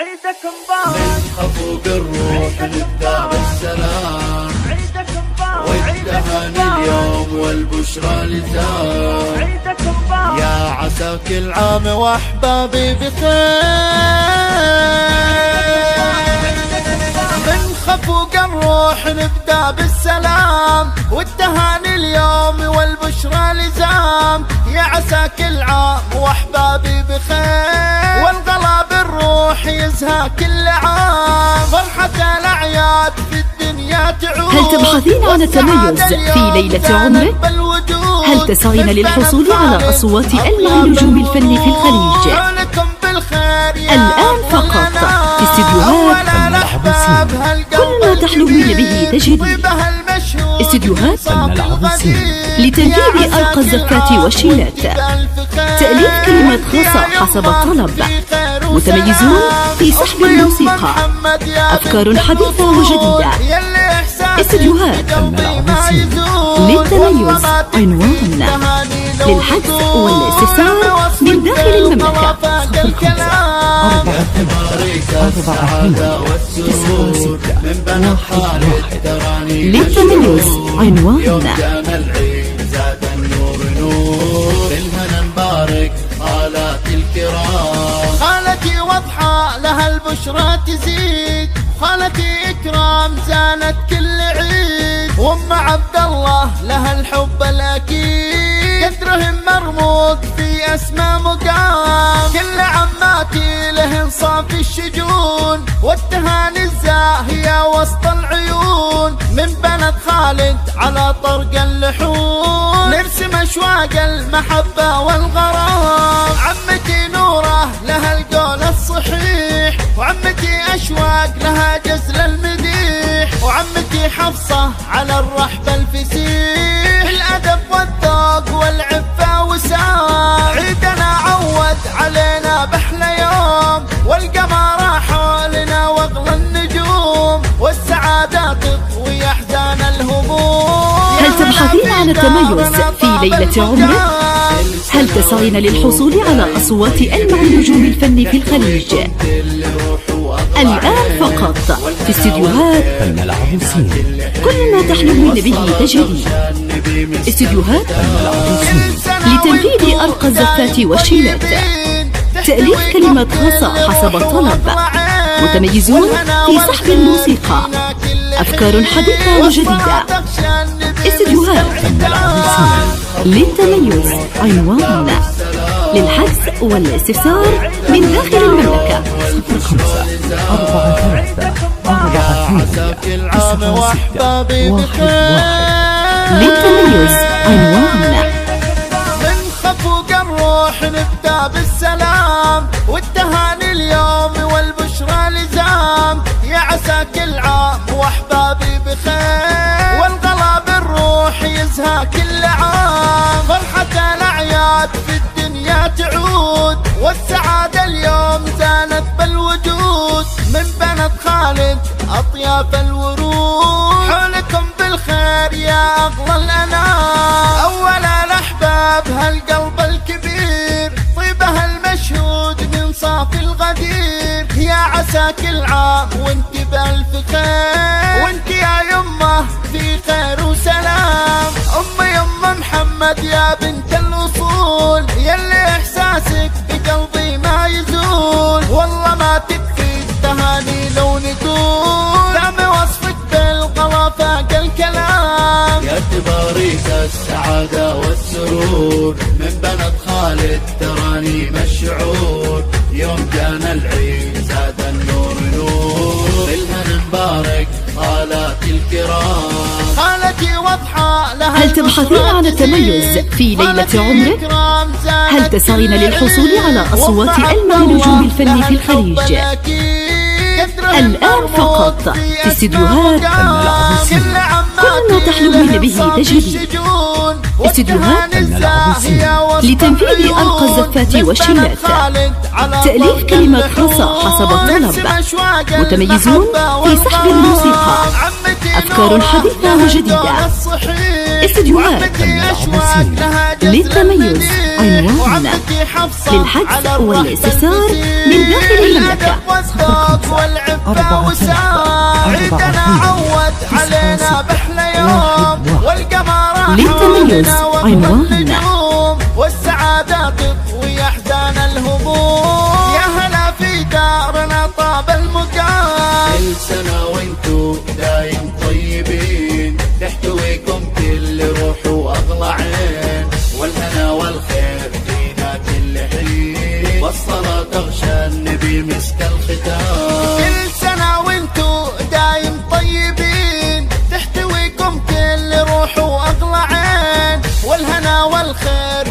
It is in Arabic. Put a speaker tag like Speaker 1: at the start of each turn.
Speaker 1: عيدك مبارك
Speaker 2: من خفوق الروح نبدأ بالسلام،
Speaker 1: عيدك مبارك
Speaker 2: والتهاني اليوم والبشرى لزام.
Speaker 1: عيدك مبارك
Speaker 2: يا عسى كل عام واحبابي بخير. من خفوق الروح نبدأ بالسلام، والتهاني اليوم والبشرى لزام. يا عسى كل عام واحبابي بخير، والغلا بالروح يزهى كل عام. فرحة الأعياد في الدنيا تعود.
Speaker 3: هل تبحثين عن التميز في ليلة عمرك؟ هل تسعين للحصول على أصوات ألمع نجوم الفن في الخليج؟ الآن فقط في استديوهات العروسين. كل ما تحلمين به تجديه. استديوهات العروسين لتنفيذ أرقى الزفات والشيلات، تأليف كلمات خاصة حسب الطلب، متميزون في سحب الموسيقى، أفكار حديثة وجديدة. استديوهات العروسين للتميز، عنوان للحجز والاستفسار من داخل المملكة 05459661. للتميز عنوان
Speaker 2: بالهنا نبارك آلات الكرام. خالتي واضحة لها البشرى تزيد، خالتي إكرام زانت كل عيد. وأم عبد الله لها الحب الأكيد، قدرهم مرموق في أسمى مقام. كل عماتي لهن صافي الشجون، والتهاني الزاهية وسط العيون. من بنت خالد على طرق اللحون، نرسم أشواق المحبة والغرام. عمتي نوره لها القول الصحيح، وعمتي أشواق لها جزل المديح. وعمتي حفصة على الرحب الفسيح، الأدب والذوق والعفة وسام. عيدنا عود علينا بأحلى يوم، والقمر حولنا واغلى النجوم. والسعادة تطوي أحزان الهموم.
Speaker 3: هل تبحثين عن التميز في ليلة عمرك؟ هل تسعين للحصول على أصوات ألمع نجوم الفن في الخليج؟ الآن فقط في استديوهات العروسين. كل ما تحلمين به تجديه. استديوهات العروسين لتنفيذ أرقى الزفات والشيلات، تأليف كلمات خاصة حسب الطلب، متميزون في سحب الموسيقى، أفكار حديثة وجديدة. استديوهات العروسين للتميز، عنوان للحجز والاستفسار من داخل المملكة 05459661. للتميز عنوان
Speaker 2: من خفوق الروح نبدأ بالسلام، والتهاني اليوم والبشرى لزام. يا عسى كل عام واحبابي بخير، والغلا بالروح يزهى كل عام. فرحة الأعياد في الدنيا تعود، والسعادة اليوم زانت بالوجود. من بنت خالد أطياف الورود، حولكم بالخير يا أغلى الأنام. أول الأحباب هالقلب الكبير، طيبها المشهود من صافي الغدير. يا عسى كل عام وانت بألف خير، وانت يا يمه في خير وسلام. يمه محمد يا بنت الأصول، يلي إحساسك بقلبي ما يزول. والله ما تكفي التهاني لو نقول، دام وصفك بالغلا فاق الكلام. يا تباريك السعادة والسرور، من بنت خالد تراني مشعور. يوم جانا العيد زاد النور نور، بالهنا نبارك آلات الكرام. خالتي واضحة لها.
Speaker 3: هل تبحثين عن التميز في ليلة عمرك؟ هل تسعين للحصول على أصوات ألمع نجوم الفن في الخليج؟ الآن فقط في استديوهات العروسين. كل ما تحلمين به تجديه. استديوهات العروسين لتنفيذ أرقى الزفات والشيلات، تأليف كلمات خاصة حسب الطلب، متميزون في سحب الموسيقى، أفكار حديثة وجديدة. استديوهات للتميز عنوان للحجز والاستفسار من داخل المملكة.
Speaker 2: والعفة والساعة عيدنا عود علينا بأحلى يوم والقمر
Speaker 3: للتميز عنوان
Speaker 2: والسعادة تطوي أحزان الهموم. يا هلا في دارنا طاب المقام، كل سنة وانتو دايم طيبين، تحتويكم كل روح وأغلى عين، والهنا والخير فينا كل حين، والصلاة تغشى النبي مسك الختام. كل سنة وانتو دايم طيبين، تحتويكم كل روح وأغلى عين، والهنا والخير